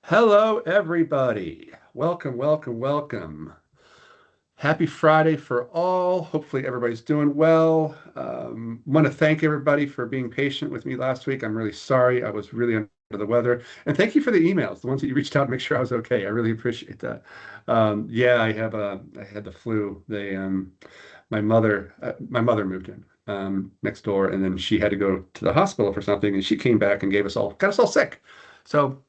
Hello, everybody. Welcome, welcome, welcome. Happy Friday for all. Hopefully, everybody's doing well. Want to thank everybody for being patient with me last week. I'm really sorry. I was really under the weather. And thank you for the emails, the ones that you reached out to make sure I was okay. I really appreciate that. Yeah, I had the flu. My mother moved in next door, and then she had to go to the hospital for something, and she came back and got us all sick. So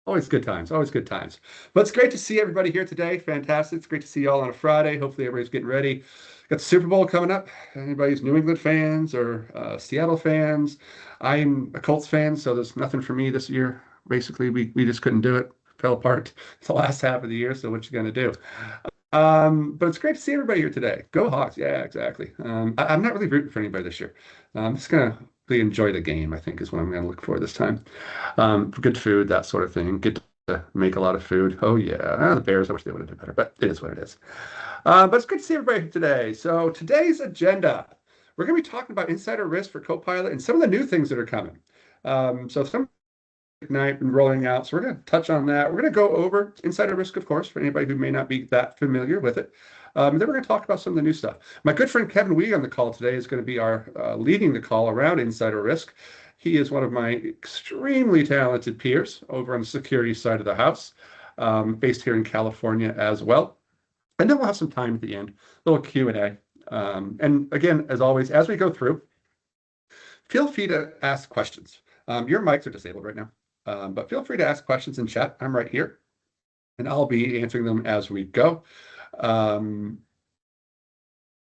always good times, always good times. But it's great to see everybody here today. Fantastic. It's great to see you all on a Friday. Hopefully everybody's getting ready. Got the Super Bowl coming up. Anybody's New England fans or Seattle fans? I'm a Colts fan, so there's nothing for me this year. Basically, we just couldn't do it. Fell apart the last half of the year, so what you gonna do? But it's great to see everybody here today. Go Hawks. Yeah, exactly. I'm not really rooting for anybody this year. I'm just gonna really enjoy the game, I think, is what I'm gonna look for this time. Good food, that sort of thing. Get to make a lot of food. Oh yeah. The Bears, I wish they would have done better, but it is what it is. But it's good to see everybody today. So today's agenda, we're gonna be talking about insider risk for Copilot and some of the new things that are coming. So some night and rolling out. So we're going to touch on that. We're going to go over insider risk, of course, for anybody who may not be that familiar with it. Then we're going to talk about some of the new stuff. My good friend Kevin Wee on the call today is going to be our leading the call around insider risk. He is one of my extremely talented peers over on the security side of the house, based here in California as well. And then we'll have some time at the end, a little Q&A. And again, as always, as we go through, feel free to ask questions. Your mics are disabled right now. But feel free to ask questions in chat. I'm right here, and I'll be answering them as we go. And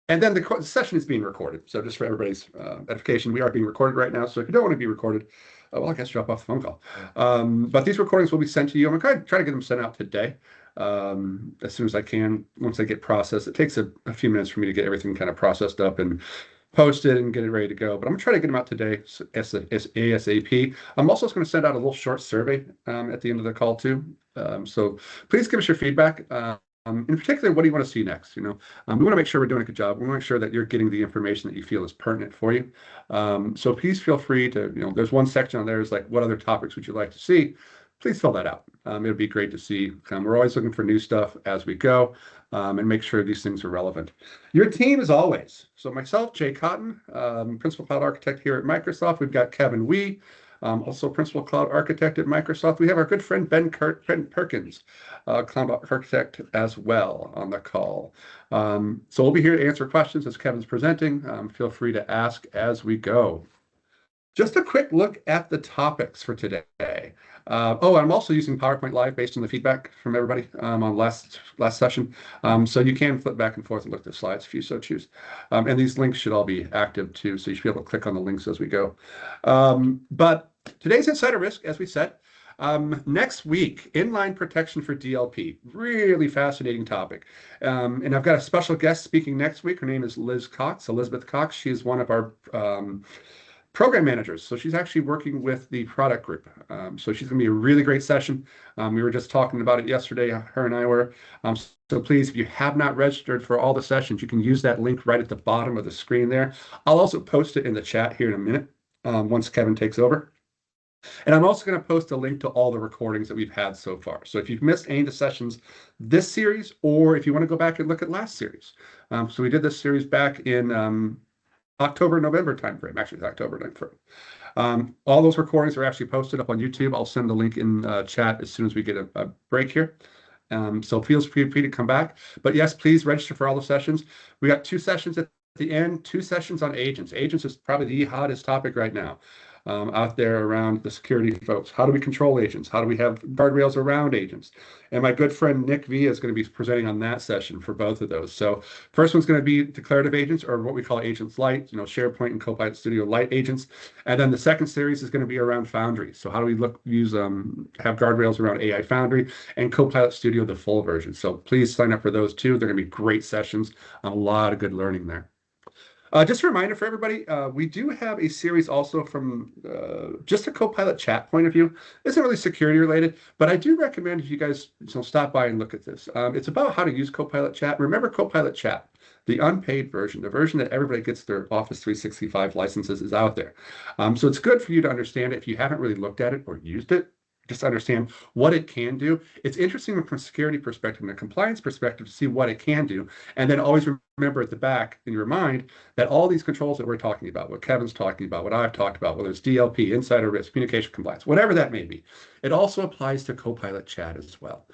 then the session is being recorded. So just for everybody's edification, we are being recorded right now. So if you don't want to be recorded, well, I guess drop off the phone call. But these recordings will be sent to you. I'm going to try to get them sent out today as soon as I can, once they get processed. It takes a few minutes for me to get everything kind of processed up and posted and get it ready to go. But I'm going to try to get them out today ASAP. I'm also going to send out a little short survey at the end of the call too. So please give us your feedback. In particular, what do you want to see next? We want to make sure we're doing a good job. We want to make sure that you're getting the information that you feel is pertinent for you. So please feel free to, there's one section on there is like, what other topics would you like to see? Please fill that out. It'll be great to see. We're always looking for new stuff as we go and make sure these things are relevant. Your team is always. So myself, Jay Cotton, Principal Cloud Architect here at Microsoft. We've got Kevin Wee, also Principal Cloud Architect at Microsoft. We have our good friend Ben Perkins, Cloud Architect as well on the call. So we'll be here to answer questions as Kevin's presenting. Feel free to ask as we go. Just a quick look at the topics for today. I'm also using PowerPoint Live based on the feedback from everybody on last session. So you can flip back and forth and look at the slides if you so choose. And these links should all be active too, so you should be able to click on the links as we go. But today's insider risk, as we said, next week, inline protection for DLP. Really fascinating topic. And I've got a special guest speaking next week. Her name is Elizabeth Cox. She is one of our program managers. So she's actually working with the product group. So she's going to be a really great session. We were just talking about it yesterday, her and I were. So please, if you have not registered for all the sessions, you can use that link right at the bottom of the screen there. I'll also post it in the chat here in a minute once Kevin takes over. And I'm also going to post a link to all the recordings that we've had so far. So if you've missed any of the sessions this series, or if you want to go back and look at last series. So we did this series back in October, November timeframe. Actually, it's October timeframe. All those recordings are actually posted up on YouTube. I'll send the link in chat as soon as we get a break here. So feel free to come back. But yes, please register for all the sessions. We got 2 sessions at the end, 2 sessions on agents. Agents is probably the hottest topic right now. Out there around the security folks. How do we control agents? How do we have guardrails around agents? And my good friend Nick Villa is going to be presenting on that session for both of those. So first one's going to be declarative agents, or what we call agents light, SharePoint and Copilot Studio light agents. And then the second series is going to be around Foundry. So how do we have guardrails around AI Foundry and Copilot Studio, the full version. So please sign up for those too. They're going to be great sessions. A lot of good learning there. Just a reminder for everybody, we do have a series also from just a Copilot chat point of view. It isn't really security related, but I do recommend if you guys stop by and look at this. It's about how to use Copilot chat. Remember Copilot chat, the unpaid version, the version that everybody gets their Office 365 licenses is out there. So it's good for you to understand it if you haven't really looked at it or used it. just understand what it can do. It's interesting from a security perspective and a compliance perspective to see what it can do. And then always remember at the back in your mind that all these controls that we're talking about, what Kevin's talking about, what I've talked about, whether it's DLP, insider risk, communication compliance, whatever that may be, it also applies to Copilot chat as well.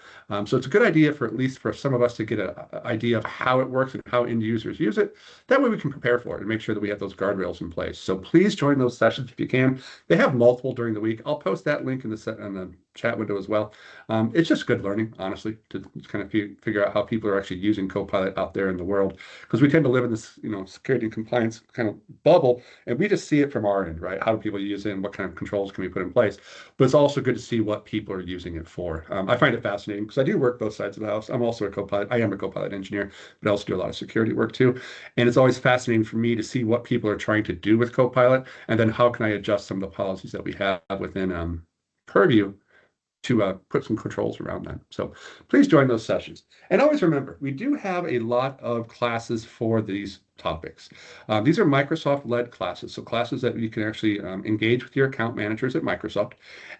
So it's a good idea for at least for some of us to get an idea of how it works and how end users use it. That way we can prepare for it and make sure that we have those guardrails in place. So please join those sessions if you can. They have multiple during the week. I'll post that link in the chat window as well. It's just good learning, honestly, to kind of figure out how people are actually using Copilot out there in the world, because we tend to live in this, security and compliance kind of bubble, and we just see it from our end, right? How do people use it, and what kind of controls can we put in place? But it's also good to see what people are using it for. I find it fascinating because I do work both sides of the house. I'm also a Copilot. I am a Copilot engineer, but I also do a lot of security work too. And it's always fascinating for me to see what people are trying to do with Copilot, and then how can I adjust some of the policies that we have within Purview to put some controls around that. So please join those sessions. And always remember, we do have a lot of classes for these topics. These are Microsoft-led classes, so classes that you can actually engage with your account managers at Microsoft,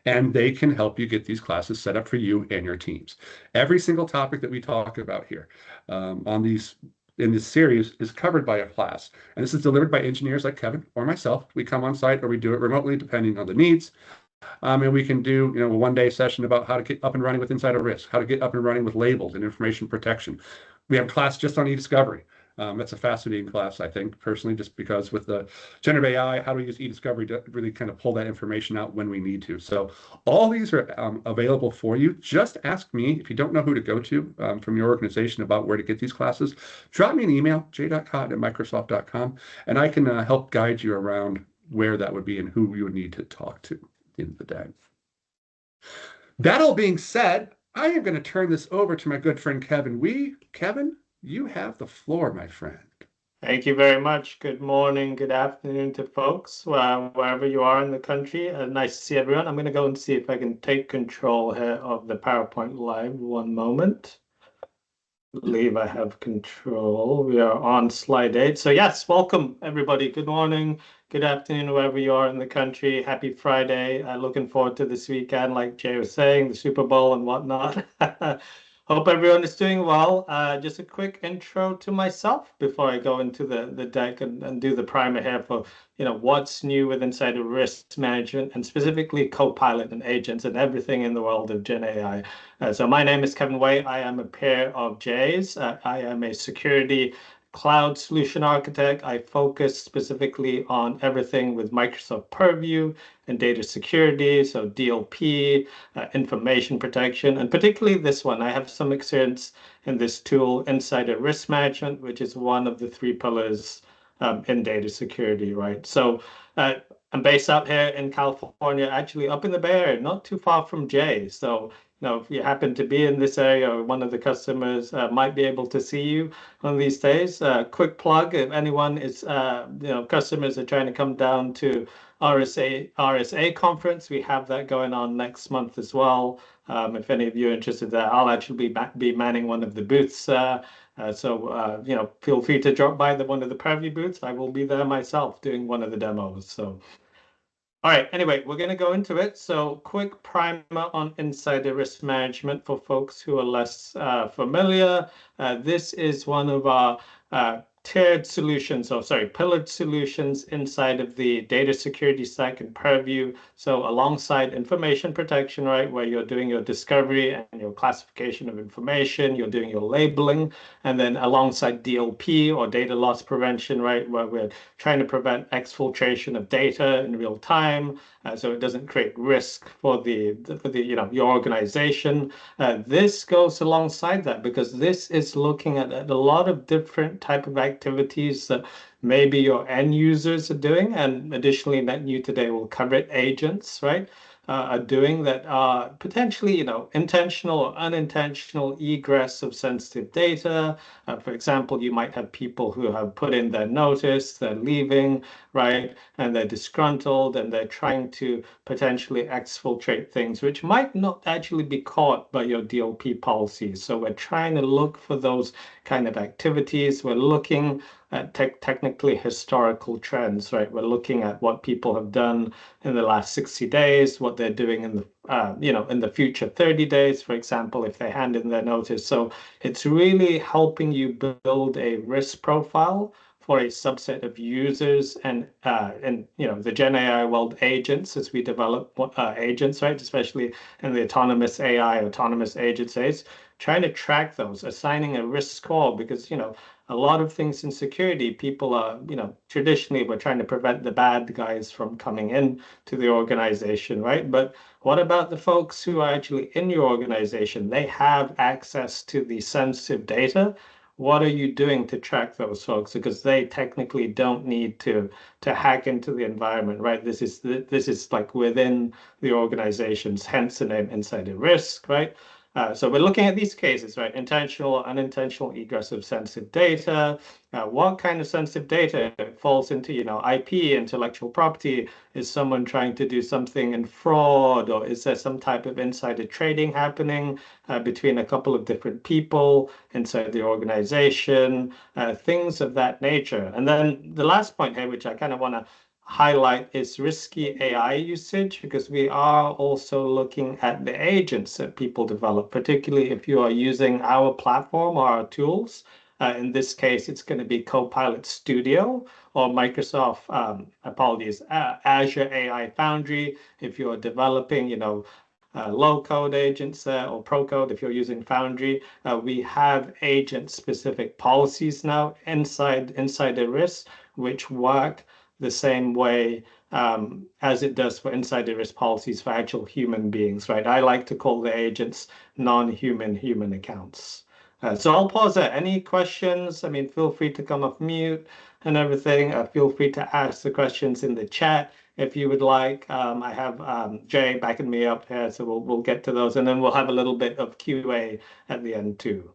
and they can help you get these classes set up for you and your teams. Every single topic that we talk about here in this series is covered by a class. And this is delivered by engineers like Kevin or myself. We come on site or we do it remotely depending on the needs. And we can do, a one-day session about how to get up and running with insider risk, how to get up and running with labels and information protection. We have a class just on e-discovery. That's a fascinating class, I think, personally, just because with the generative AI, how do we use e-discovery to really kind of pull that information out when we need to? So all these are available for you. Just ask me if you don't know who to go to from your organization about where to get these classes. Drop me an email, j.cotton@microsoft.com, and I can help guide you around where that would be and who you would need to talk to at the end of the day. That all being said, I am going to turn this over to my good friend Kevin Wee. Kevin, you have the floor, my friend. Thank you very much. Good morning, good afternoon to folks, wherever you are in the country. Nice to see everyone. I'm going to go and see if I can take control here of the PowerPoint Live. One moment. I believe I have control. We are on slide 8. So yes, welcome everybody. Good morning, good afternoon, wherever you are in the country. Happy Friday. Looking forward to this weekend, like Jay was saying, the Super Bowl and whatnot. Hope everyone is doing well. Just a quick intro to myself before I go into the deck and do the primer here for what's new with insider risk management and specifically Copilot and agents and everything in the world of Gen AI. So my name is Kevin Wei. I am a peer of Jay's. I am a security cloud solution architect. I focus specifically on everything with Microsoft Purview and data security, so DLP, information protection, and particularly this one. I have some experience in this tool, Insider Risk Management, which is one of the 3 pillars in data security, right? So I'm based out here in California, actually up in the Bay Area, not too far from Jay. So if you happen to be in this area or one of the customers might be able to see you on these days. Quick plug, if anyone is, customers are trying to come down to RSA conference, we have that going on next month as well. If any of you are interested there, I'll actually be manning one of the booths. So feel free to drop by one of the Purview booths. I will be there myself doing one of the demos. So. All right, anyway, we're going to go into it. So quick primer on insider risk management for folks who are less familiar. This is one of our pillared solutions inside of the data security stack in Purview. So alongside information protection, right, where you're doing your discovery and your classification of information, you're doing your labeling, and then alongside DLP or data loss prevention, right, where we're trying to prevent exfiltration of data in real time, so it doesn't create risk for your organization. This goes alongside that because this is looking at a lot of different type of activities that maybe your end users are doing, and additionally, Net New today will cover it, agents, right? Are doing that are potentially, intentional or unintentional egress of sensitive data. For example, you might have people who have put in their notice, they're leaving, right? And they're disgruntled and they're trying to potentially exfiltrate things, which might not actually be caught by your DLP policies. So we're trying to look for those kind of activities. We're looking at technically historical trends, right? We're looking at what people have done in the last 60 days, what they're doing in the in the future 30 days, for example, if they hand in their notice. So it's really helping you build a risk profile for a subset of users and the Gen AI world agents as we develop agents, right? Especially in the autonomous AI, autonomous agent space, trying to track those, assigning a risk score because a lot of things in security, people are traditionally we're trying to prevent the bad guys from coming in to the organization, right? But what about the folks who are actually in your organization? They have access to the sensitive data. What are you doing to track those folks? Because they technically don't need to hack into the environment, right? This is like within the organizations, hence the name insider risk, right? So we're looking at these cases, right? Intentional, unintentional egress of sensitive data. What kind of sensitive data falls into, IP, intellectual property? Is someone trying to do something in fraud, or is there some type of insider trading happening between a couple of different people inside the organization? Things of that nature. And then the last point here, which I kind of want to highlight is risky AI usage because we are also looking at the agents that people develop, particularly if you are using our platform or our tools. In this case, it's going to be Copilot Studio or Microsoft, Azure AI Foundry. If you're developing, low code agents or pro code, if you're using Foundry, we have agent specific policies now inside the risk, which work the same way as it does for insider risk policies for actual human beings, right? I like to call the agents non-human human accounts. So I'll pause there. Any questions? I mean, feel free to come off mute and everything. Feel free to ask the questions in the chat if you would like. I have Jay backing me up here, so we'll get to those, and then we'll have a little bit of QA at the end too.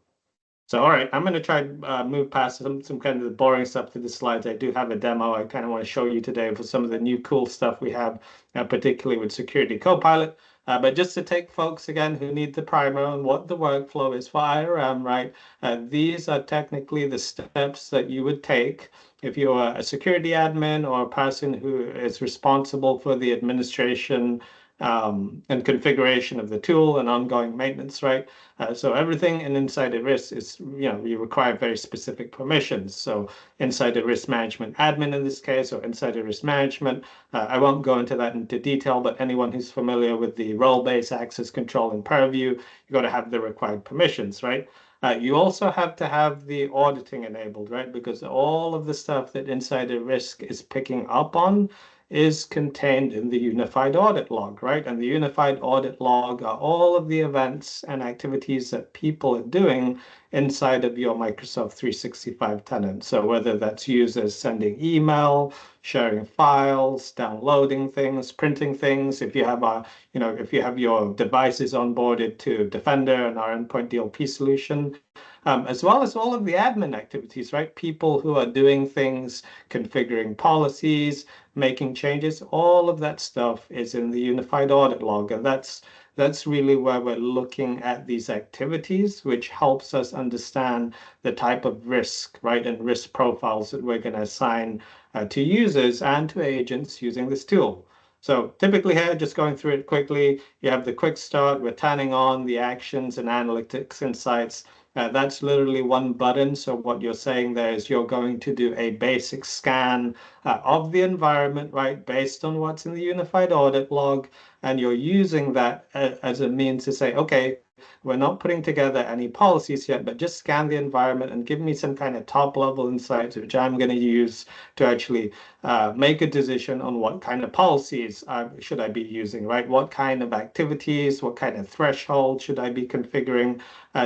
So, all right, I'm going to try and move past some kind of the boring stuff to the slides. I do have a demo I kind of want to show you today for some of the new cool stuff we have, particularly with Security Copilot. But just to take folks again who need the primer on what the workflow is for IRM, right? These are technically the steps that you would take if you're a security admin or a person who is responsible for the administration and configuration of the tool and ongoing maintenance, right? So everything in insider risk is, you require very specific permissions. So insider risk management admin in this case, or insider risk management. I won't go into that into detail, but anyone who's familiar with the role-based access control in Purview, you got to have the required permissions, right? You also have to have the auditing enabled, right? Because all of the stuff that insider risk is picking up on is contained in the unified audit log, right? And the unified audit log are all of the events and activities that people are doing inside of your Microsoft 365 tenant. So whether that's users sending email, sharing files, downloading things, printing things, if you have if you have your devices onboarded to Defender and our endpoint DLP solution, as well as all of the admin activities, right? People who are doing things, configuring policies, making changes, all of that stuff is in the unified audit log. And that's really where we're looking at these activities, which helps us understand the type of risk, right? And risk profiles that we're going to assign to users and to agents using this tool. So typically here, just going through it quickly, you have the quick start, we're turning on the actions and analytics insights. That's literally one button. So what you're saying there is you're going to do a basic scan of the environment, right, based on what's in the unified audit log. And you're using that as a means to say, okay, we're not putting together any policies yet, but just scan the environment and give me some kind of top level insights, which I'm going to use to actually make a decision on what kind of policies should I be using, right? What kind of activities, what kind of threshold should I be configuring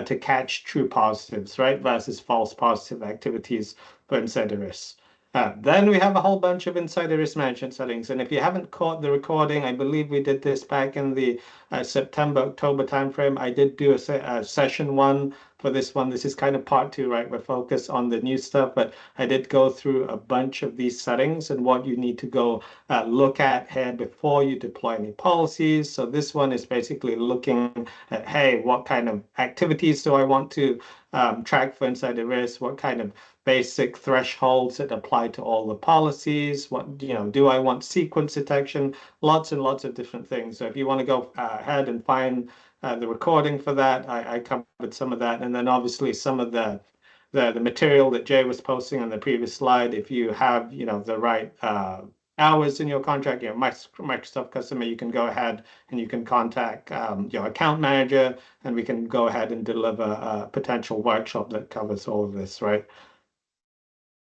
to catch true positives, right? Versus false positive activities for insider risk. Then we have a whole bunch of insider risk management settings. And if you haven't caught the recording, I believe we did this back in the September, October timeframe. I did do a session one for this one. This is kind of part two, right? We're focused on the new stuff, but I did go through a bunch of these settings and what you need to go look at here before you deploy any policies. So this one is basically looking at, hey, what kind of activities do I want to track for insider risk? What kind of basic thresholds that apply to all the policies? What, do I want sequence detection? Lots and lots of different things. So if you want to go ahead and find the recording for that, I covered some of that. And then obviously some of the material that Jay was posting on the previous slide, if you have, the right hours in your contract, Microsoft customer, you can go ahead and you can contact your account manager, and we can go ahead and deliver a potential workshop that covers all of this, right?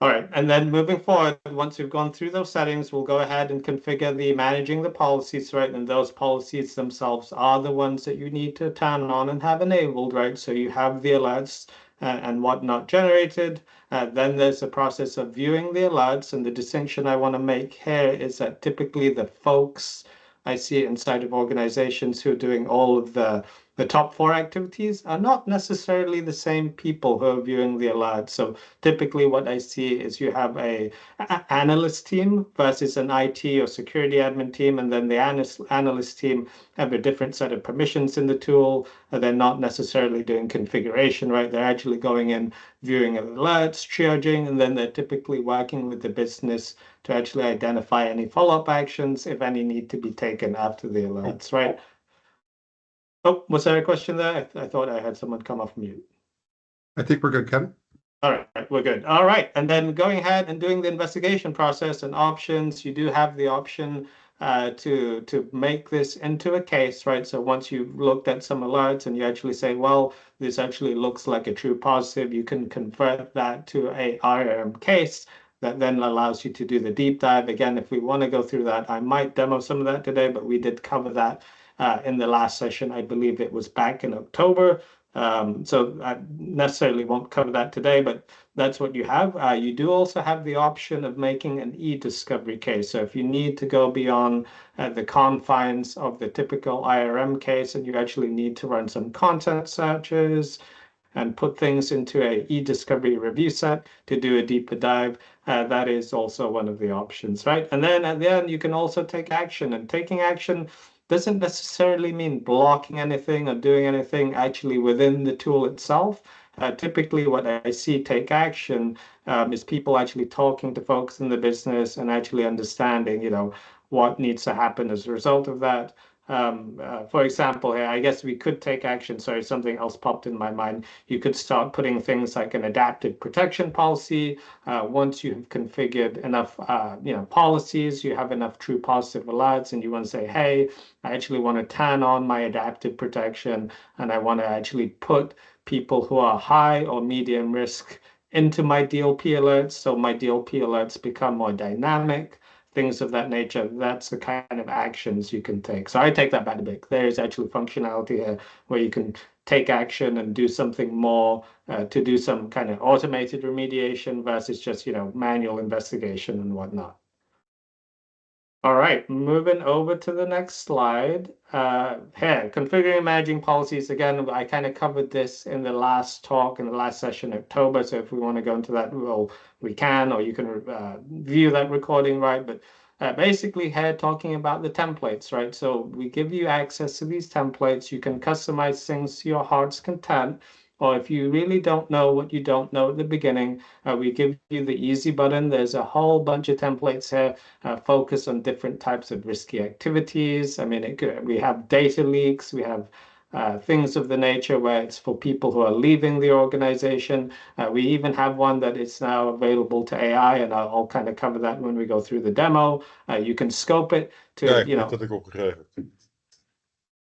All right, and then moving forward, once we've gone through those settings, we'll go ahead and configure the managing the policies, right? And those policies themselves are the ones that you need to turn on and have enabled, right? So you have the alerts and whatnot generated. Then there's a process of viewing the alerts, and the distinction I want to make here is that typically the folks I see inside of organizations who are doing all of the top four activities are not necessarily the same people who are viewing the alerts. So typically what I see is you have a analyst team versus an IT or security admin team, and then the analyst team have a different set of permissions in the tool. They're not necessarily doing configuration, right? They're actually going in, viewing alerts, triaging, and then they're typically working with the business to actually identify any follow-up actions, if any need to be taken after the alerts, right? Oh, was there a question there? I thought I had someone come off mute. I think we're good, Kevin. All right, we're good. All right, and then going ahead and doing the investigation process and options, you do have the option to make this into a case, right? So once you've looked at some alerts and you actually say, well, this actually looks like a true positive, you can convert that to a IRM case that then allows you to do the deep dive. Again, if we want to go through that, I might demo some of that today, but we did cover that in the last session. I believe it was back in October. So I necessarily won't cover that today, but that's what you have. You do also have the option of making an e-discovery case. So if you need to go beyond the confines of the typical IRM case and you actually need to run some content searches and put things into a e-discovery review set to do a deeper dive, that is also one of the options, right? And then at the end, you can also take action, and taking action doesn't necessarily mean blocking anything or doing anything actually within the tool itself. Typically, what I see take action is people actually talking to folks in the business and actually understanding, what needs to happen as a result of that. For example, here, I guess we could take action. Sorry, something else popped in my mind. You could start putting things like an adaptive protection policy. Once you've configured enough, policies, you have enough true positive alerts, and you want to say, hey, I actually want to turn on my adaptive protection, and I want to actually put people who are high or medium risk into my DLP alerts, so my DLP alerts become more dynamic, things of that nature. That's the kind of actions you can take. So I take that back a bit. There is actually functionality here where you can take action and do something more to do some kind of automated remediation versus just, manual investigation and whatnot. All right, moving over to the next slide. Here, configuring and managing policies. Again, I kind of covered this in the last talk, in the last session in October. So if we want to go into that, well, we can, or you can view that recording, right? But basically here talking about the templates, right? So we give you access to these templates. You can customize things to your heart's content. Or if you really don't know what you don't know at the beginning, we give you the easy button. There's a whole bunch of templates here focus on different types of risky activities. I mean, we have data leaks, we have things of the nature where it's for people who are leaving the organization. We even have one that is now available to AI, and I'll kind of cover that when we go through the demo. You can scope it to, dat ik ook geregeld.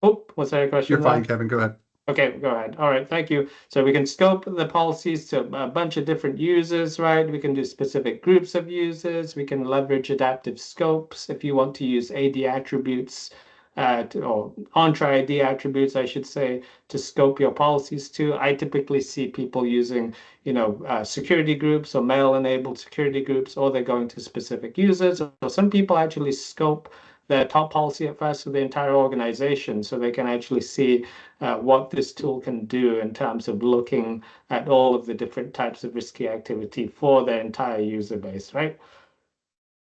Oh, was there a question? You're fine, Kevin. Go ahead. Okay, go ahead. All right, thank you. So we can scope the policies to a bunch of different users, right? We can do specific groups of users. We can leverage adaptive scopes if you want to use AD attributes or Entra ID attributes, I should say, to scope your policies to. I typically see people using, security groups or mail-enabled security groups, or they're going to specific users. So some people actually scope their top policy at first for the entire organization so they can actually see what this tool can do in terms of looking at all of the different types of risky activity for their entire user base, right?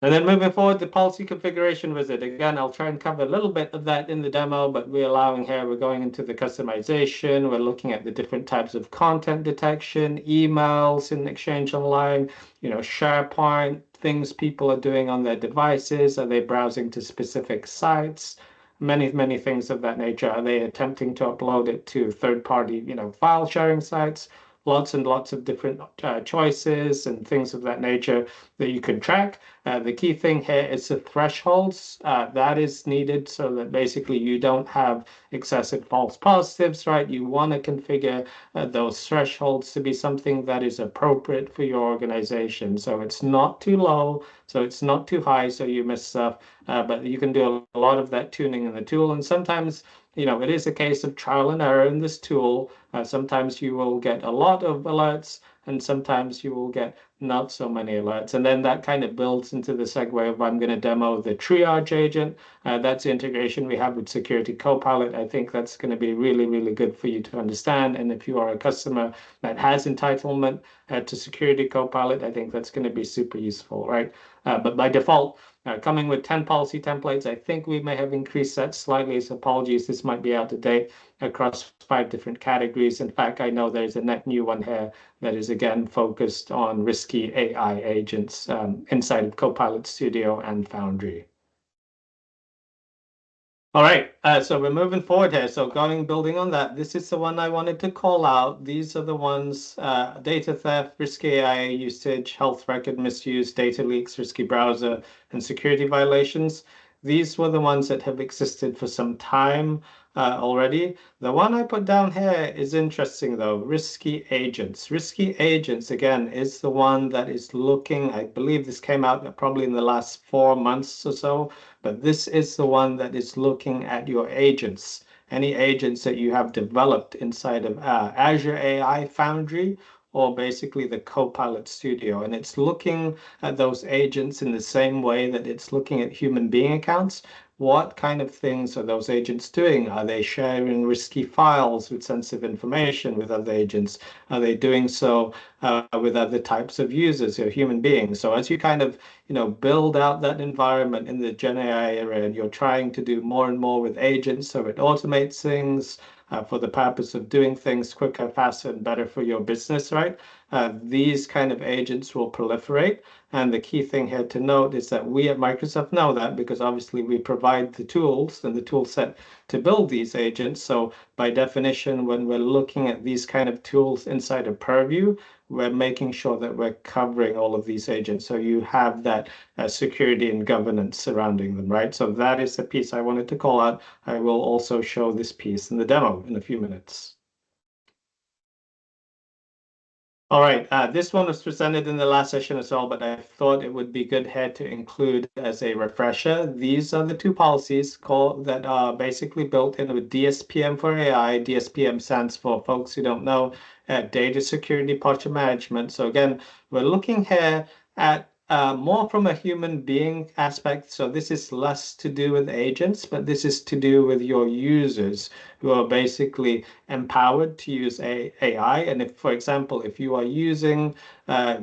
And then moving forward, the policy configuration wizard. Again, I'll try and cover a little bit of that in the demo, but we're allowing here, we're going into the customization. We're looking at the different types of content detection, emails in Exchange Online, SharePoint, things people are doing on their devices. Are they browsing to specific sites? Many, many things of that nature. Are they attempting to upload it to third-party, file sharing sites? Lots and lots of different choices and things of that nature that you can track. The key thing here is the thresholds. That is needed so that basically you don't have excessive false positives, right? You want to configure those thresholds to be something that is appropriate for your organization. So it's not too low, so it's not too high, so you miss stuff. But you can do a lot of that tuning in the tool. And sometimes, it is a case of trial and error in this tool. Sometimes you will get a lot of alerts, and sometimes you will get not so many alerts. And then that kind of builds into the segue of I'm going to demo the triage agent. That's the integration we have with Security Copilot. I think that's going to be really, really good for you to understand. And if you are a customer that has entitlement to Security Copilot, I think that's going to be super useful, right? But by default, coming with 10 policy templates, I think we may have increased that slightly. So apologies, this might be out of date across 5 different categories. In fact, I know there's a net new one here that is again focused on risky AI agents inside of Copilot Studio and Foundry. All right, so we're moving forward here. So building on that, this is the one I wanted to call out. These are the ones, data theft, risky AI usage, health record misuse, data leaks, risky browser, and security violations. These were the ones that have existed for some time already. The one I put down here is interesting though, risky agents. Risky agents, again, is the one that is looking, I believe this came out probably in the last 4 months or so, but this is the one that is looking at your agents, any agents that you have developed inside of Azure AI Foundry or basically the Copilot Studio. And it's looking at those agents in the same way that it's looking at human being accounts. What kind of things are those agents doing? Are they sharing risky files with sensitive information with other agents? Are they doing so with other types of users or human beings? So as you kind of build out that environment in the Gen AI era, and you're trying to do more and more with agents, so it automates things for the purpose of doing things quicker, faster, and better for your business, right? These kind of agents will proliferate. And the key thing here to note is that we at Microsoft know that because obviously we provide the tools and the tool set to build these agents. So by definition, when we're looking at these kind of tools inside of Purview, we're making sure that we're covering all of these agents. So you have that security and governance surrounding them, right? So that is the piece I wanted to call out. I will also show this piece in the demo in a few minutes. All right, this one was presented in the last session as well, but I thought it would be good here to include as a refresher. These are the 2 policies that are basically built in with DSPM for AI. DSPM stands for, folks who don't know, Data Security Posture Management. So again, we're looking here at more from a human being aspect. So this is less to do with agents, but this is to do with your users who are basically empowered to use AI. And if, for example, if you are using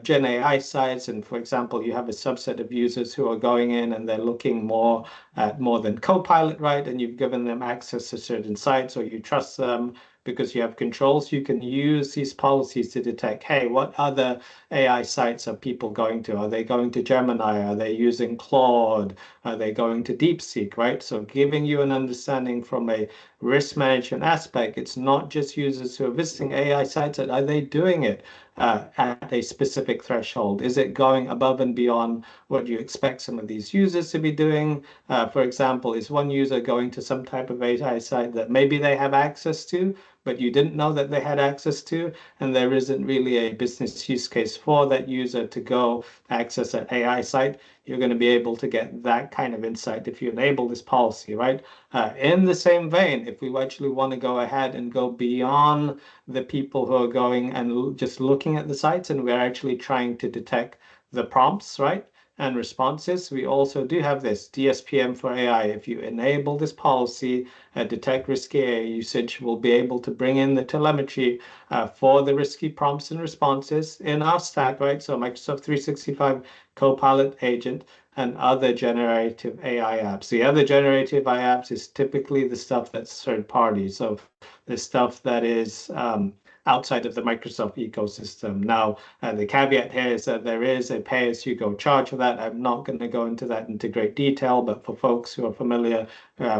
Gen AI sites, and for example, you have a subset of users who are going in and they're looking more at more than Copilot, right? And you've given them access to certain sites or you trust them because you have controls, you can use these policies to detect, hey, what other AI sites are people going to? Are they going to Gemini? Are they using Claude? Are they going to DeepSeek, right? So giving you an understanding from a risk management aspect, it's not just users who are visiting AI sites, are they doing it at a specific threshold? Is it going above and beyond what you expect some of these users to be doing? For example, is one user going to some type of AI site that maybe they have access to, but you didn't know that they had access to, and there isn't really a business use case for that user to go access an AI site? You're going to be able to get that kind of insight if you enable this policy, right? In the same vein, if we actually want to go ahead and go beyond the people who are going and just looking at the sites, and we're actually trying to detect the prompts, right? and responses. We also do have this DSPM for AI. If you enable this policy, detect risky AI usage, we'll be able to bring in the telemetry for the risky prompts and responses in our stack, right? So Microsoft 365 Copilot agent and other generative AI apps. The other generative AI apps is typically the stuff that's third party. So the stuff that is outside of the Microsoft ecosystem. Now, the caveat here is that there is a pay-as-you-go charge for that. I'm not going to go into that into great detail, but for folks who are familiar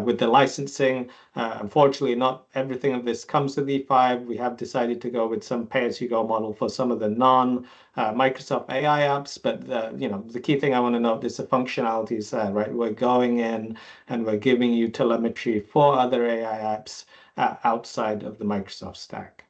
with the licensing, unfortunately, not everything of this comes with E5. We have decided to go with some pay-as-you-go model for some of the non-Microsoft AI apps, but the key thing I want to note is the functionalities there, right? We're going in and we're giving you telemetry for other AI apps outside of the Microsoft stack.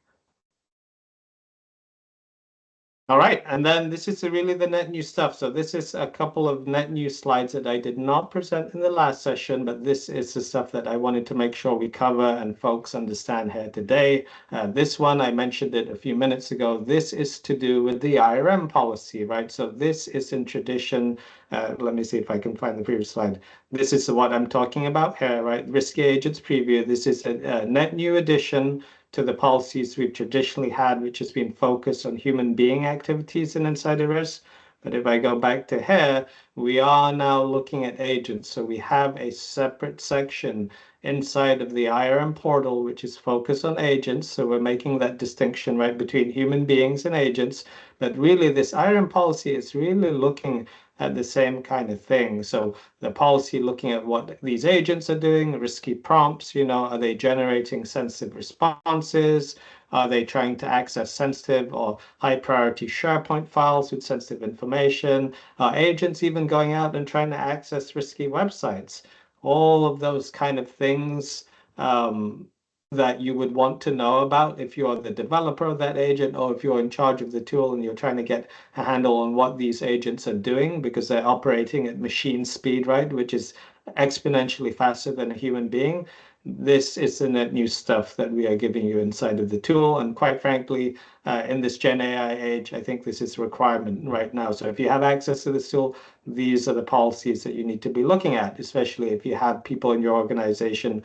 All right, and then this is really the net new stuff. So this is a couple of net new slides that I did not present in the last session, but this is the stuff that I wanted to make sure we cover and folks understand here today. This one, I mentioned it a few minutes ago. This is to do with the IRM policy, right? So this is in tradition. Let me see if I can find the previous slide. This is what I'm talking about here, right? Risky Agents Preview. This is a net new addition to the policies we've traditionally had, which has been focused on human being activities in insider risk. But if I go back to here, we are now looking at agents. So we have a separate section inside of the IRM portal, which is focused on agents. So we're making that distinction right between human beings and agents. But really, this IRM policy is really looking at the same kind of thing. So the policy looking at what these agents are doing, risky prompts, are they generating sensitive responses? Are they trying to access sensitive or high priority SharePoint files with sensitive information? Are agents even going out and trying to access risky websites? All of those kind of things that you would want to know about if you're the developer of that agent or if you're in charge of the tool and you're trying to get a handle on what these agents are doing because they're operating at machine speed, right, which is exponentially faster than a human being. This is the net new stuff that we are giving you inside of the tool. And quite frankly, in this Gen AI age, I think this is a requirement right now. So if you have access to this tool, these are the policies that you need to be looking at, especially if you have people in your organization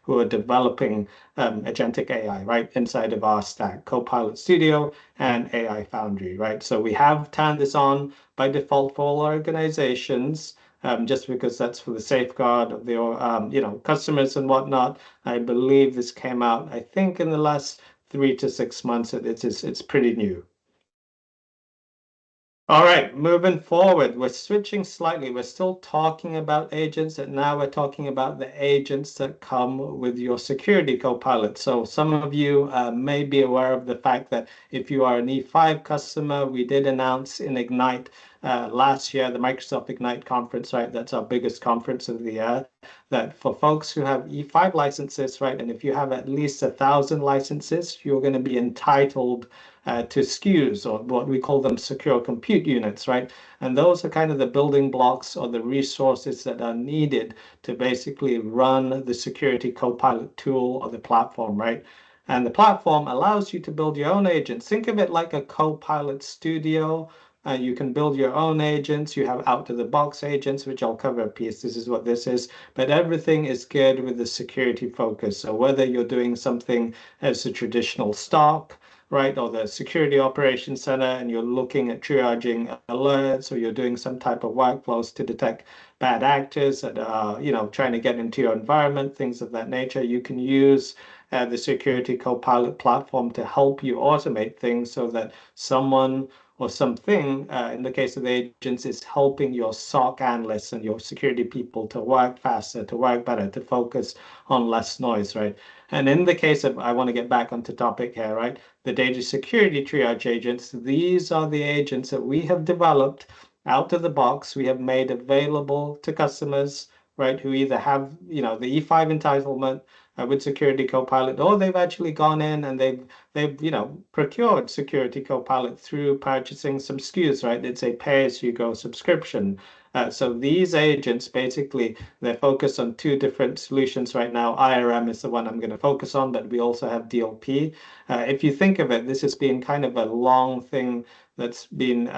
who are developing agentic AI, right, inside of our stack, Copilot Studio and AI Foundry, right? So we have turned this on by default for all organizations, just because that's for the safeguard of the customers and whatnot. I believe this came out, I think, in the last 3 to 6 months. It's pretty new. All right, moving forward, we're switching slightly. We're still talking about agents, and now we're talking about the agents that come with your security copilot. So some of you may be aware of the fact that if you are an E5 customer, we did announce in Ignite last year, the Microsoft Ignite conference, right? That's our biggest conference of the year. That for folks who have E5 licenses, right? And if you have at least 1,000 licenses, you're going to be entitled to SKUs, or what we call them secure compute units, right? And those are kind of the building blocks or the resources that are needed to basically run the security copilot tool or the platform, right? And the platform allows you to build your own agents. Think of it like a copilot studio. You can build your own agents. You have out-of-the-box agents, which I'll cover a piece. This is what this is. But everything is geared with the security focus. So whether you're doing something as a traditional stock, right, or the security operations center, and you're looking at triaging alerts, or you're doing some type of workflows to detect bad actors that are, trying to get into your environment, things of that nature, you can use the Security Copilot platform to help you automate things so that someone or something, in the case of the agents, is helping your SOC analysts and your security people to work faster, to work better, to focus on less noise, right? And in the case of, I want to get back onto topic here, right? The data security triage agents, these are the agents that we have developed out of the box. We have made available to customers, right, who either have, the E5 entitlement with Security Copilot, or they've actually gone in and they've procured Security Copilot through purchasing some SKUs, right? It's a pay-as-you-go subscription. So these agents, basically, they're focused on two different solutions right now. IRM is the one I'm going to focus on, but we also have DLP. If you think of it, this has been kind of a long thing that's been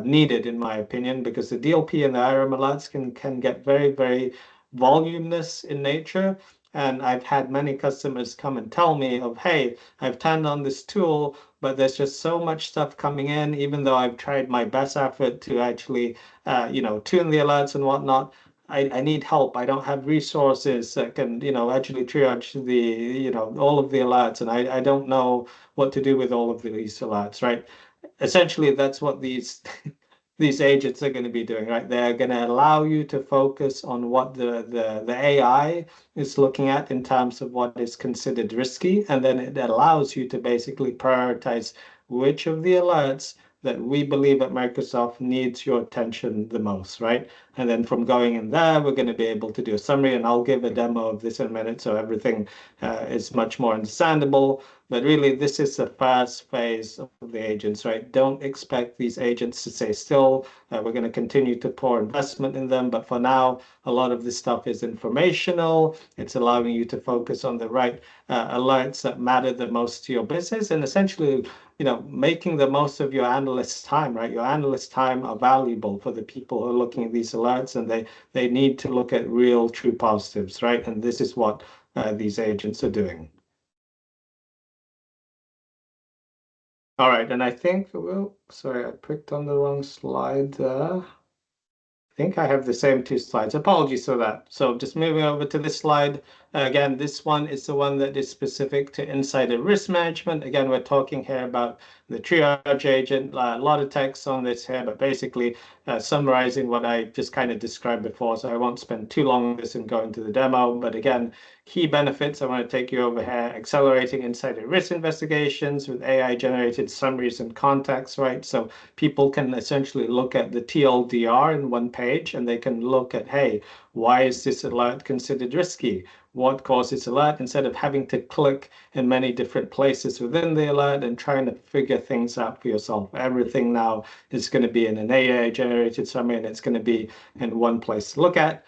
needed, in my opinion, because the DLP and the IRM alerts can get very, very voluminous in nature. And I've had many customers come and tell me of, hey, I've turned on this tool, but there's just so much stuff coming in, even though I've tried my best effort to actually, tune the alerts and whatnot. I need help. I don't have resources that can, actually triage all of the alerts, and I don't know what to do with all of these alerts, right? Essentially, that's what these these agents are going to be doing, right? They're going to allow you to focus on what the AI is looking at in terms of what is considered risky, and then it allows you to basically prioritize which of the alerts that we believe at Microsoft needs your attention the most, right? And then from going in there, we're going to be able to do a summary, and I'll give a demo of this in a minute so everything is much more understandable. But really, this is the first phase of the agents, right? Don't expect these agents to stay still. We're going to continue to pour investment in them. But for now, a lot of this stuff is informational. It's allowing you to focus on the right alerts that matter the most to your business, and essentially, making the most of your analyst's time, right? Your analyst's time are valuable for the people who are looking at these alerts, and they need to look at real, true positives, right? And this is what these agents are doing. All right, and I think, well, sorry, I clicked on the wrong slide there. I think I have the same two slides. Apologies for that. So just moving over to this slide. Again, this one is the one that is specific to insider risk management. Again, we're talking here about the triage agent. A lot of text on this here, but basically summarizing what I just kind of described before. So I won't spend too long on this and go into the demo. But again, key benefits, I want to take you over here. Accelerating insider risk investigations with AI-generated summaries and context, right? So people can essentially look at the TLDR in one page, and they can look at, hey, why is this alert considered risky? What caused this alert? Instead of having to click in many different places within the alert and trying to figure things out for yourself. Everything now is going to be in an AI-generated summary, and it's going to be in one place to look at.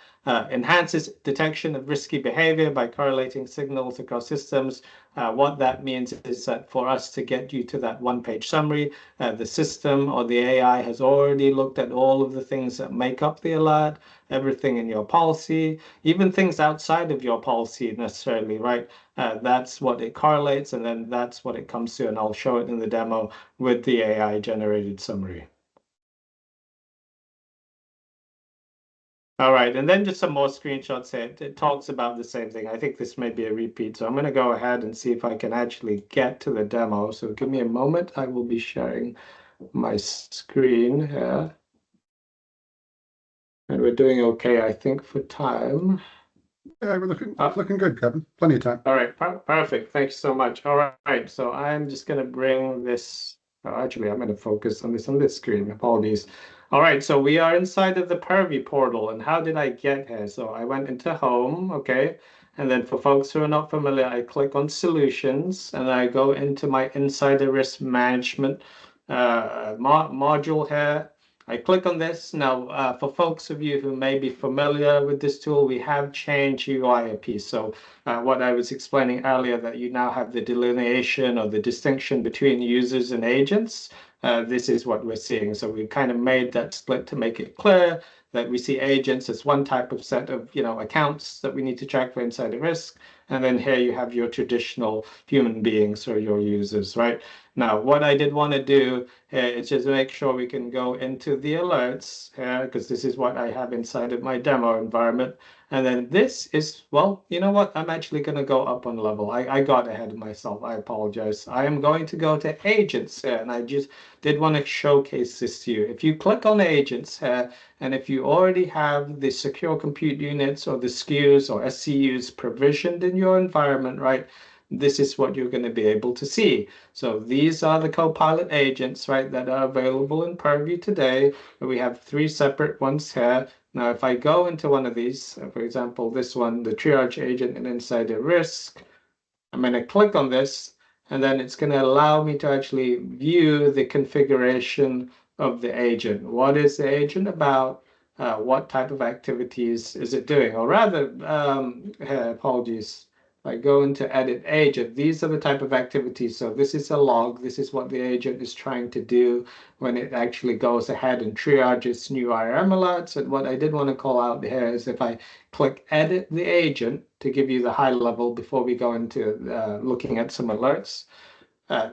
Enhances detection of risky behavior by correlating signals across systems. What that means is that for us to get you to that one-page summary, the system or the AI has already looked at all of the things that make up the alert, everything in your policy, even things outside of your policy necessarily, right? That's what it correlates, and then that's what it comes to, and I'll show it in the demo with the AI-generated summary. All right, and then just some more screenshots here. It talks about the same thing. I think this may be a repeat, so I'm going to go ahead and see if I can actually get to the demo. So give me a moment. I will be sharing my screen here. And we're doing okay, I think, for time. Yeah, we're looking good, Kevin. Plenty of time. All right, perfect. Thanks so much. All right, so I'm just going to bring this. Actually, I'm going to focus on this screen. Apologies. All right, so we are inside of the Purview portal, and how did I get here? So I went into Home, okay, and then for folks who are not familiar, I click on Solutions, and I go into my Insider Risk Management module here. I click on this. Now, for folks of you who may be familiar with this tool, we have changed UI a piece. So what I was explaining earlier, that you now have the delineation or the distinction between users and agents. This is what we're seeing. So we've kind of made that split to make it clear that we see agents as one type of set of accounts that we need to track for insider risk. And then here you have your traditional human beings or your users, right? Now, what I did want to do here is just make sure we can go into the alerts here, because this is what I have inside of my demo environment. And then this is, well, you know what? I'm actually going to go up one level. I got ahead of myself. I apologize. I am going to go to agents here, and I just did want to showcase this to you. If you click on agents here, and if you already have the secure compute units or the SKUs or SCUs provisioned in your environment, right? This is what you're going to be able to see. So these are the Copilot agents, right, that are available in Purview today. We have 3 separate ones here. Now, if I go into one of these, for example, this one, the triage agent and insider risk, I'm going to click on this, and then it's going to allow me to actually view the configuration of the agent. What is the agent about? what type of activities is it doing? Or rather, apologies, I go into edit agent. These are the type of activities. So this is a log. This is what the agent is trying to do when it actually goes ahead and triages new IRM alerts. And what I did want to call out here is if I click edit the agent to give you the high level before we go into looking at some alerts.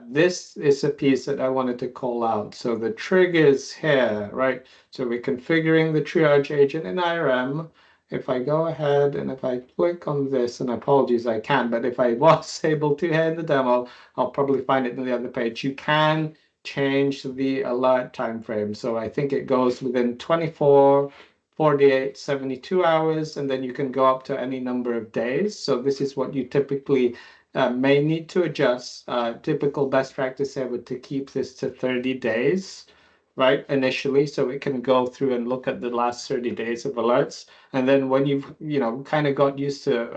This is a piece that I wanted to call out. So the triggers here, right? So we're configuring the triage agent in IRM. If I go ahead and if I click on this, and apologies, I can't, but if I was able to here in the demo, I'll probably find it in the other page. You can change the alert time frame. So I think it goes within 24, 48, 72 hours, and then you can go up to any number of days. So this is what you typically may need to adjust. Typical best practice here would to keep this to 30 days, right, initially, so it can go through and look at the last 30 days of alerts. And then when you've, kind of got used to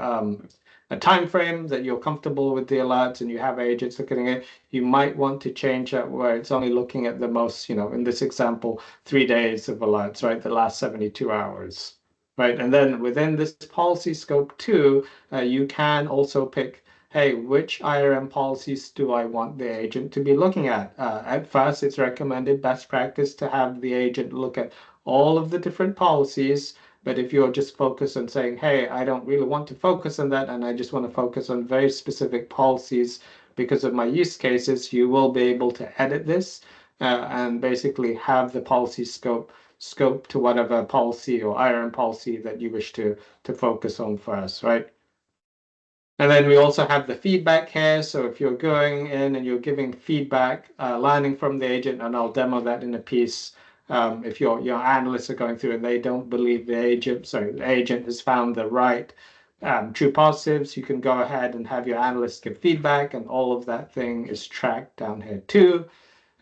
a time frame that you're comfortable with the alerts and you have agents looking at it, you might want to change that where it's only looking at the most, in this example, 3 days of alerts, right, the last 72 hours. Right, and then within this policy scope too, you can also pick, hey, which IRM policies do I want the agent to be looking at? At first, it's recommended best practice to have the agent look at all of the different policies. But if you're just focused on saying, hey, I don't really want to focus on that, and I just want to focus on very specific policies because of my use cases, you will be able to edit this and basically have the policy scope to whatever policy or IRM policy that you wish to focus on first, right? And then we also have the feedback here. So if you're going in and you're giving feedback, learning from the agent, and I'll demo that in a piece. If your analysts are going through and they don't believe the agent has found the right true positives, you can go ahead and have your analysts give feedback, and all of that thing is tracked down here too.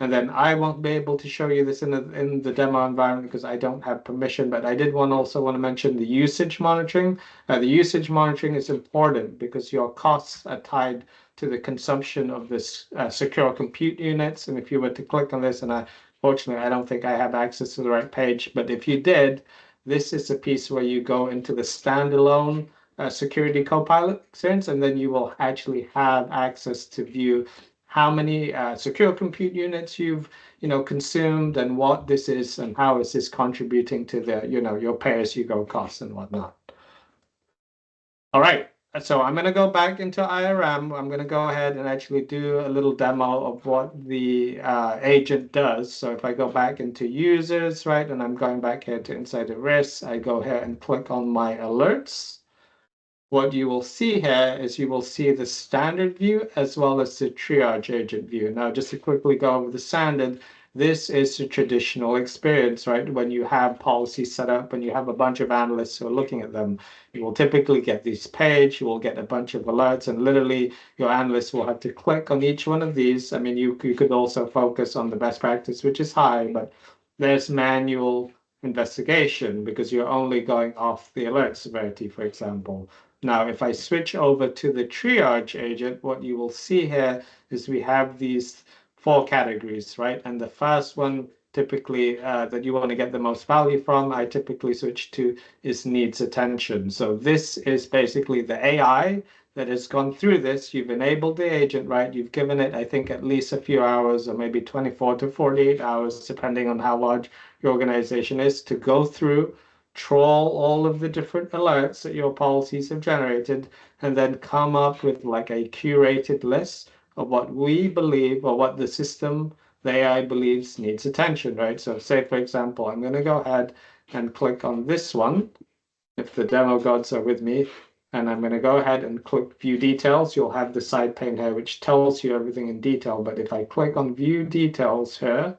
And then I won't be able to show you this in the demo environment because I don't have permission, but I did also want to mention the usage monitoring. The usage monitoring is important because your costs are tied to the consumption of this secure compute units. And if you were to click on this, and fortunately, I don't think I have access to the right page, but if you did, this is a piece where you go into the standalone security Copilot experience, and then you will actually have access to view how many secure compute units you've consumed and what this is and how is this contributing to the your pay-as-you-go costs and whatnot. All right, so I'm going to go back into IRM. I'm going to go ahead and actually do a little demo of what the agent does. So if I go back into users, right, and I'm going back here to Insider Risk, I go here and click on my alerts. What you will see here is you will see the standard view as well as the triage agent view. Now, just to quickly go over the standard, this is the traditional experience, right? When you have policies set up and you have a bunch of analysts who are looking at them, you will typically get this page, you will get a bunch of alerts, and literally your analysts will have to click on each one of these. I mean, you could also focus on the best practice, which is high, but there's manual investigation because you're only going off the alert severity, for example. Now, if I switch over to the triage agent, what you will see here is we have these 4 categories, right? And the first one typically that you want to get the most value from, I typically switch to is needs attention. So this is basically the AI that has gone through this. You've enabled the agent, right? You've given it, I think, at least a few hours or maybe 24 to 48 hours, depending on how large your organization is, to go through, trawl all of the different alerts that your policies have generated, and then come up with like a curated list of what we believe or what the system, the AI believes needs attention, right? So say, for example, I'm going to go ahead and click on this one, if the demo gods are with me, and I'm going to go ahead and click view details. You'll have the side pane here, which tells you everything in detail. But if I click on view details here,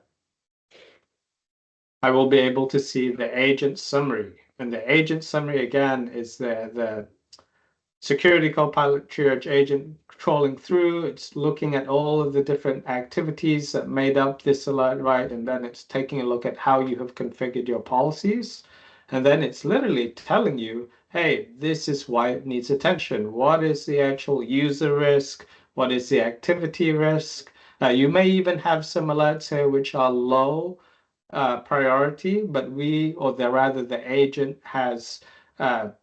I will be able to see the agent summary. And the agent summary, again, is the security Copilot triage agent trawling through. It's looking at all of the different activities that made up this alert, right? And then it's taking a look at how you have configured your policies. And then it's literally telling you, hey, this is why it needs attention. What is the actual user risk? What is the activity risk? You may even have some alerts here which are low priority, but rather the agent has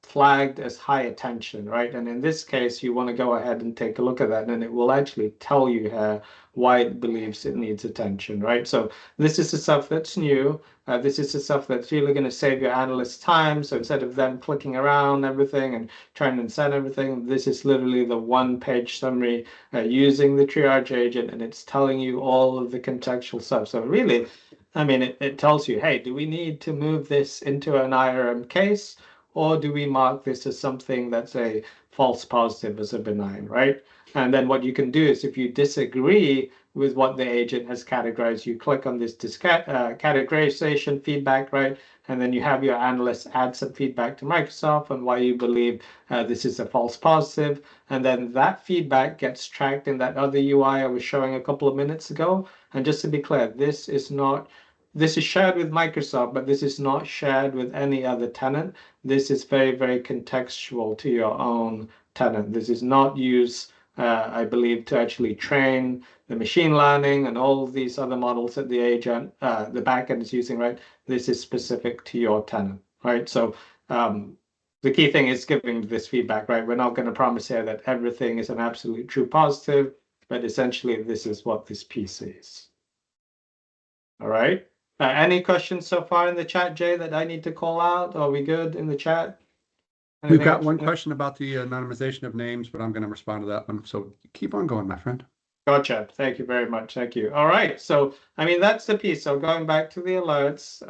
flagged as high attention, right? And in this case, you want to go ahead and take a look at that, and it will actually tell you here why it believes it needs attention, right? So this is the stuff that's new. This is the stuff that's really going to save your analysts time. So instead of them clicking around everything and trying to understand everything, this is literally the one-page summary using the triage agent, and it's telling you all of the contextual stuff. So really, I mean, it tells you, hey, do we need to move this into an IRM case, or do we mark this as something that's a false positive as a benign, right? And then what you can do is if you disagree with what the agent has categorized, you click on this categorization feedback, right? And then you have your analyst add some feedback to Microsoft on why you believe this is a false positive. And then that feedback gets tracked in that other UI I was showing a couple of minutes ago. And just to be clear, this is shared with Microsoft, but this is not shared with any other tenant. This is very, very contextual to your own tenant. This is not used, I believe, to actually train the machine learning and all of these other models that the agent, the backend is using, right? This is specific to your tenant, right? So the key thing is giving this feedback, right? We're not going to promise here that everything is an absolute true positive, but essentially this is what this piece is. All right. Any questions so far in the chat, Jay, that I need to call out? Are we good in the chat? We've got one question about the anonymization of names, but I'm going to respond to that one. So keep on going, my friend. Gotcha. Thank you very much. Thank you. All right. So, I mean, that's the piece. So going back to the alerts,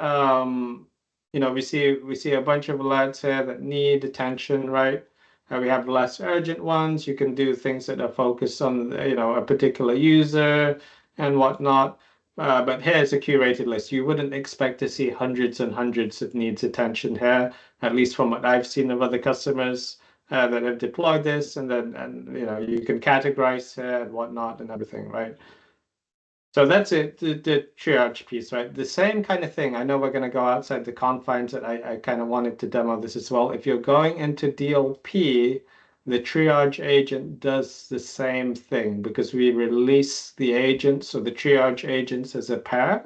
we see a bunch of alerts here that need attention, right? We have less urgent ones. You can do things that are focused on, a particular user and whatnot. But here's a curated list. You wouldn't expect to see hundreds and hundreds of needs attention here, at least from what I've seen of other customers that have deployed this, and you can categorize and whatnot and everything, right? So that's it, the triage piece, right? The same kind of thing. I know we're going to go outside the confines that I kind of wanted to demo this as well. If you're going into DLP, the triage agent does the same thing because we release the agents, so the triage agents as a pair.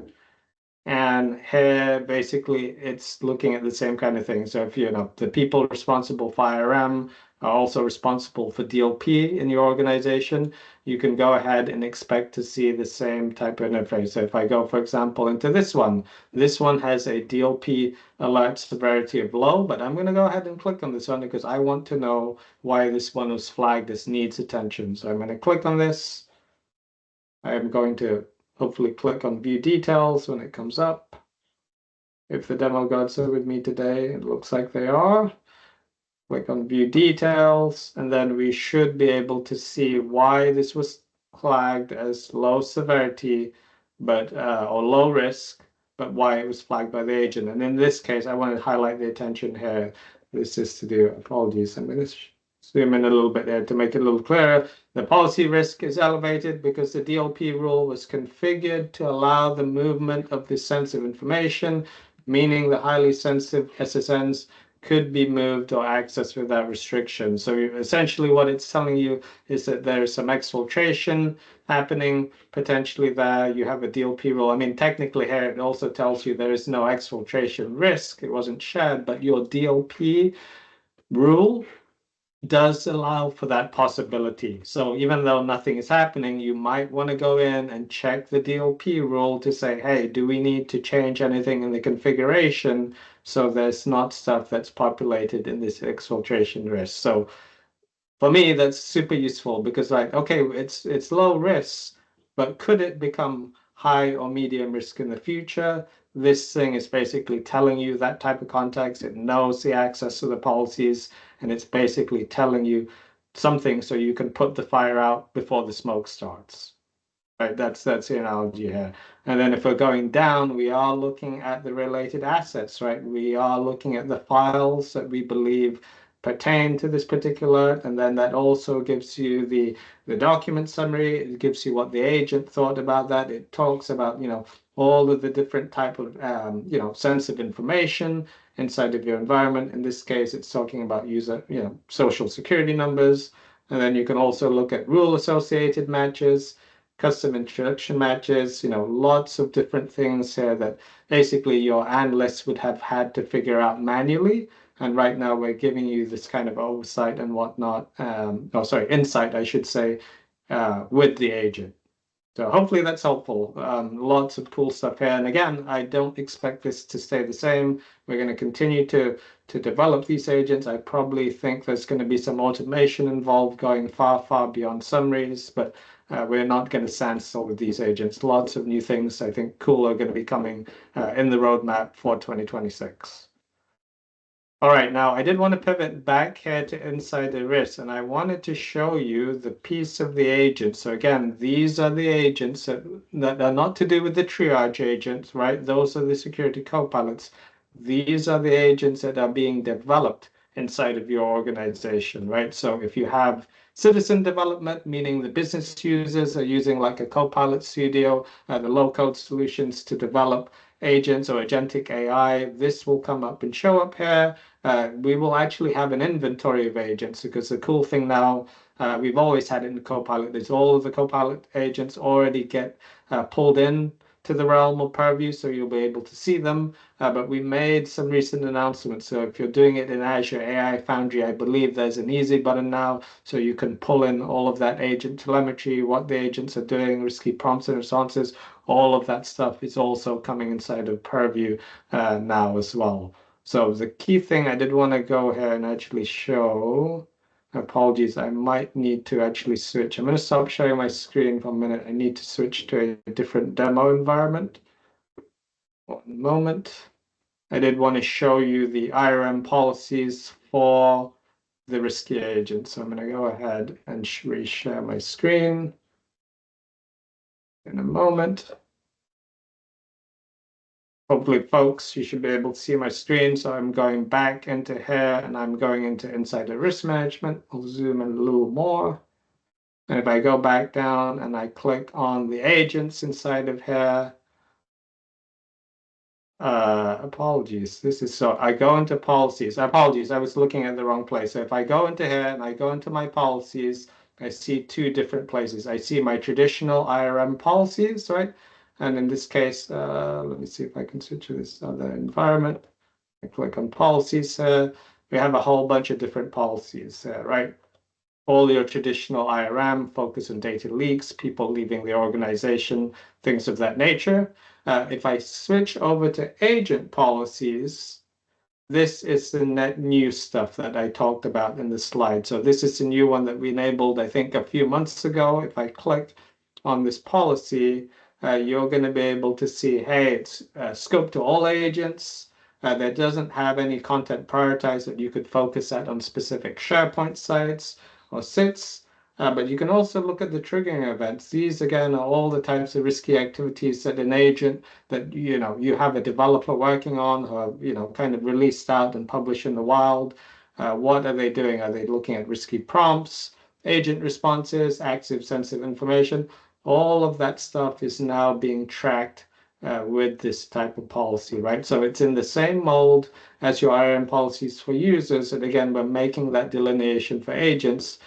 And here, basically, it's looking at the same kind of thing. So if the people responsible for IRM are also responsible for DLP in your organization, you can go ahead and expect to see the same type of interface. So if I go, for example, into this one has a DLP alert severity of low, but I'm going to go ahead and click on this one because I want to know why this one was flagged as needs attention. So I'm going to click on this. I'm going to hopefully click on view details when it comes up. If the demo gods are with me today, it looks like they are. Click on view details, and then we should be able to see why this was flagged as low severity, but or low risk, but why it was flagged by the agent. And in this case, I want to highlight the attention here. This is to do, apologies, I'm going to zoom in a little bit there to make it a little clearer. The policy risk is elevated because the DLP rule was configured to allow the movement of this sensitive information, meaning the highly sensitive SSNs could be moved or accessed without restriction. So essentially what it's telling you is that there's some exfiltration happening potentially there. You have a DLP rule. I mean, technically here it also tells you there is no exfiltration risk. It wasn't shared, but your DLP rule does allow for that possibility. So even though nothing is happening, you might want to go in and check the DLP rule to say, hey, do we need to change anything in the configuration so there's not stuff that's populated in this exfiltration risk? So for me, that's super useful because okay, it's low risk, but could it become high or medium risk in the future? This thing is basically telling you that type of context. It knows the access to the policies, and it's basically telling you something so you can put the fire out before the smoke starts. Right, that's the analogy here. And then if we're going down, we are looking at the related assets, right? We are looking at the files that we believe pertain to this particular, and then that also gives you the document summary. It gives you what the agent thought about that. It talks about, all of the different type of, sensitive information inside of your environment. In this case, it's talking about user, social security numbers. And then you can also look at rule associated matches, custom introduction matches, lots of different things here that basically your analysts would have had to figure out manually. And right now we're giving you this kind of oversight and whatnot. Insight, I should say, with the agent. So hopefully that's helpful. Lots of cool stuff here. And again, I don't expect this to stay the same. We're going to continue to develop these agents. I probably think there's going to be some automation involved going far, far beyond summaries, but we're not going to stand still with these agents. Lots of new things I think cool are going to be coming in the roadmap for 2026. All right, now I did want to pivot back here to Insider Risk, and I wanted to show you the piece of the agent. So again, these are the agents that are not to do with the triage agents, right? Those are the security co-pilots. These are the agents that are being developed inside of your organization, right? So if you have citizen development, meaning the business users are using like a Copilot Studio, the low-code solutions to develop agents or agentic AI, this will come up and show up here. We will actually have an inventory of agents because the cool thing now, we've always had in Copilot, is all of the Copilot agents already get pulled in to the realm of Purview, so you'll be able to see them. But we made some recent announcements. So if you're doing it in Azure AI Foundry, I believe there's an easy button now, so you can pull in all of that agent telemetry, what the agents are doing, risky prompts and responses. All of that stuff is also coming inside of Purview now as well. So the key thing I did want to go here and actually show, apologies, I might need to actually switch. I'm going to stop showing my screen for a minute. I need to switch to a different demo environment. 1 moment. I did want to show you the IRM policies for the risky agent. So I'm going to go ahead and reshare my screen in a moment. Hopefully, folks, you should be able to see my screen. So I'm going back into here and I'm going into Insider Risk Management. I'll zoom in a little more. And if I go back down and I click on the agents inside of here, apologies. I go into policies. Apologies, I was looking at the wrong place. So if I go into here and I go into my policies, I see two different places. I see my traditional IRM policies, right? And in this case, let me see if I can switch to this other environment. I click on policies. We have a whole bunch of different policies, right? All your traditional IRM focus on data leaks, people leaving the organization, things of that nature. If I switch over to agent policies, this is the net new stuff that I talked about in the slide. So this is the new one that we enabled, I think, a few months ago. If I click on this policy, you're going to be able to see, hey, it's scope to all agents. That doesn't have any content prioritized that you could focus at on specific SharePoint sites or sits. But you can also look at the triggering events. These, again, are all the types of risky activities that an agent that, you have a developer working on or, kind of released out and published in the wild. What are they doing? Are they looking at risky prompts, agent responses, active sensitive information? All of that stuff is now being tracked with this type of policy, right? So it's in the same mold as your IRM policies for users. And again, we're making that delineation for agents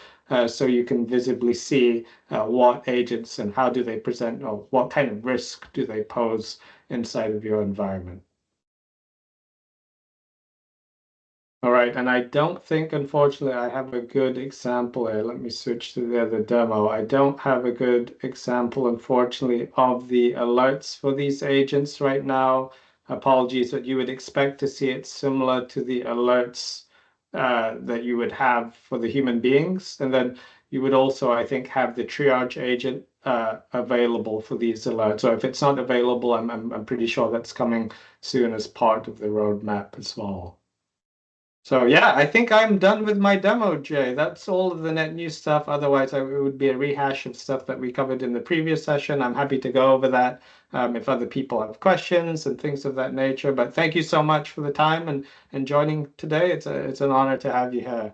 so you can visibly see what agents and how do they present or what kind of risk do they pose inside of your environment. All right, and I don't think, unfortunately, I have a good example here. Let me switch to the other demo. I don't have a good example, unfortunately, of the alerts for these agents right now. Apologies, but you would expect to see it similar to the alerts that you would have for the human beings. And then you would also, I think, have the triage agent available for these alerts. So if it's not available, I'm pretty sure that's coming soon as part of the roadmap as well. So yeah, I think I'm done with my demo, Jay. That's all of the net new stuff. Otherwise, it would be a rehash of stuff that we covered in the previous session. I'm happy to go over that if other people have questions and things of that nature. But thank you so much for the time and joining today. It's an honor to have you here.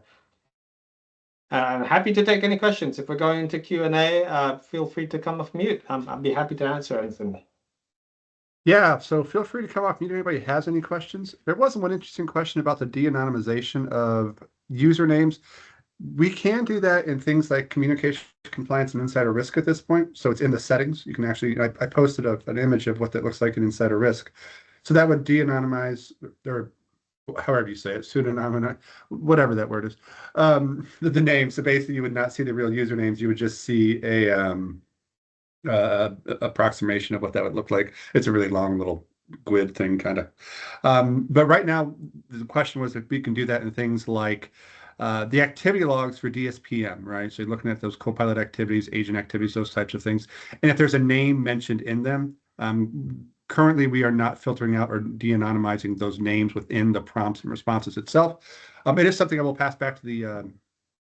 I'm happy to take any questions. If we're going into Q&A, feel free to come off mute. I'll be happy to answer anything. Yeah, so feel free to come off mute if anybody has any questions. There was one interesting question about the de-anonymization of usernames. We can do that in things like communication, compliance, and insider risk at this point. So it's in the settings. You can actually, I posted an image of what that looks like in insider risk. So that would de-anonymize, or however you say it, pseudonymize, whatever that word is, the name. So basically, you would not see the real usernames. You would just see approximation of what that would look like. It's a really long little GUID thing, kind of. But right now, the question was if we can do that in things like the activity logs for DSPM, right? So you're looking at those Copilot activities, agent activities, those types of things. And if there's a name mentioned in them, currently we are not filtering out or de-anonymizing those names within the prompts and responses itself. It is something I will pass back to the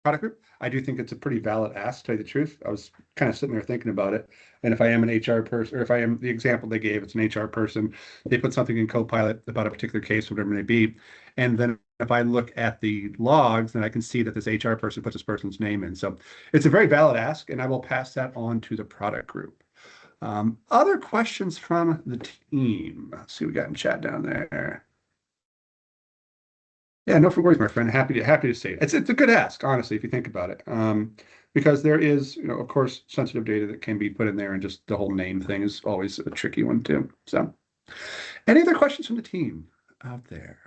product group. I do think it's a pretty valid ask, to tell you the truth. I was kind of sitting there thinking about it. And if I am an HR person, or if I am the example they gave, it's an HR person, they put something in Copilot about a particular case, whatever it may be. And then if I look at the logs, then I can see that this HR person puts this person's name in. So it's a very valid ask, and I will pass that on to the product group. Other questions from the team? Let's see what we got in chat down there. Yeah, no worries, my friend. Happy to see it. It's a good ask, honestly, if you think about it. Because there is, of course, sensitive data that can be put in there, and just the whole name thing is always a tricky one too. So, any other questions from the team out there?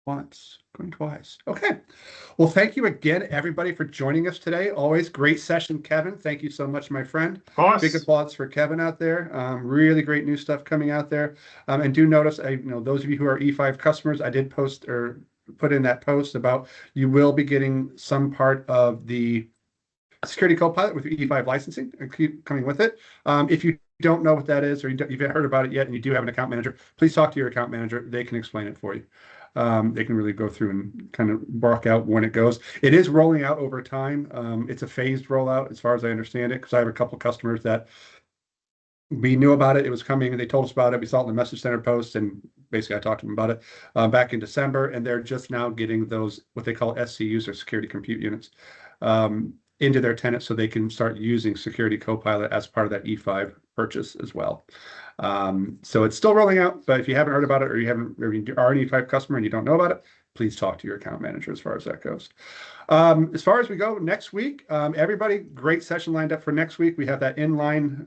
Once, going twice. Okay. Well, thank you again, everybody, for joining us today. Always great session, Kevin. Thank you so much, my friend. Of course. Big applause for Kevin out there. Really great new stuff coming out there. And do notice, those of you who are E5 customers, I did post or put in that post about you will be getting some part of the Security Copilot with your E5 licensing coming with it. If you don't know what that is, or you haven't heard about it yet, and you do have an account manager, please talk to your account manager. They can explain it for you. They can really go through and kind of work out when it goes. It is rolling out over time. It's a phased rollout, as far as I understand it, because I have a couple customers that we knew about it. It was coming, and they told us about it. We saw it in the message center post, and basically I talked to them about it back in December, and they're just now getting those, what they call SCUs, or security compute units, into their tenants, so they can start using Security Copilot as part of that E5 purchase as well. So it's still rolling out, but if you haven't heard about it, or you are an E5 customer and you don't know about it, please talk to your account manager as far as that goes. As far as we go next week, everybody, great session lined up for next week. We have that inline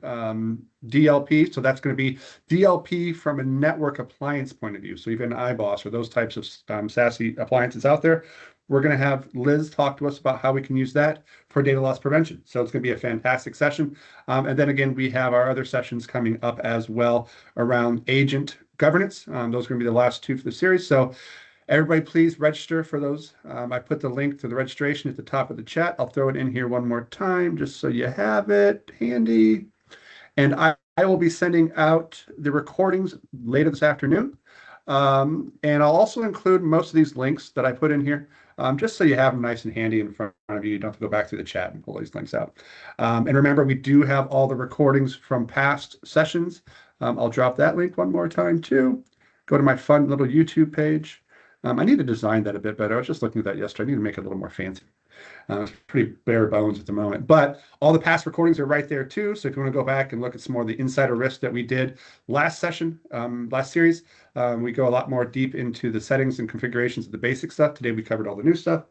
DLP. So that's going to be DLP from a network appliance point of view. So even iBoss or those types of SASE appliances out there, we're going to have Liz talk to us about how we can use that for data loss prevention. So it's going to be a fantastic session. And then again, we have our other sessions coming up as well around agent governance. Those are going to be the last two for the series. So everybody, please register for those. I put the link to the registration at the top of the chat. I'll throw it in here one more time just so you have it handy. And I will be sending out the recordings later this afternoon. And I'll also include most of these links that I put in here, just so you have them nice and handy in front of you. You don't have to go back through the chat and pull these links out. And remember, we do have all the recordings from past sessions. I'll drop that link one more time too. Go to my fun little YouTube page. I need to design that a bit better. I was just looking at that yesterday. I need to make it a little more fancy. It's pretty bare bones at the moment, but all the past recordings are right there too. So if you want to go back and look at some more of the insider risk that we did last session, last series, we go a lot more deep into the settings and configurations of the basic stuff. Today we covered all the new stuff,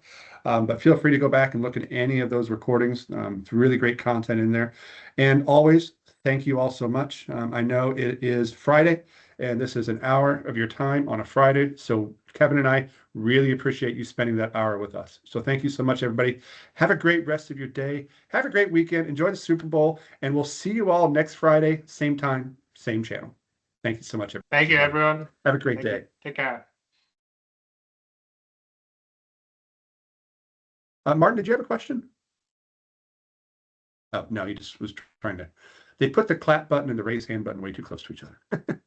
but feel free to go back and look at any of those recordings. It's really great content in there. And always, thank you all so much. I know it is Friday, and this is an hour of your time on a Friday. So Kevin and I really appreciate you spending that hour with us. So thank you so much, everybody. Have a great rest of your day. Have a great weekend. Enjoy the Super Bowl, and we'll see you all next Friday, same time, same channel. Thank you so much, everybody. Thank you, everyone. Have a great day. Take care. Martin, did you have a question? Oh, no, he just was trying to. They put the clap button and the raise hand button way too close to each other.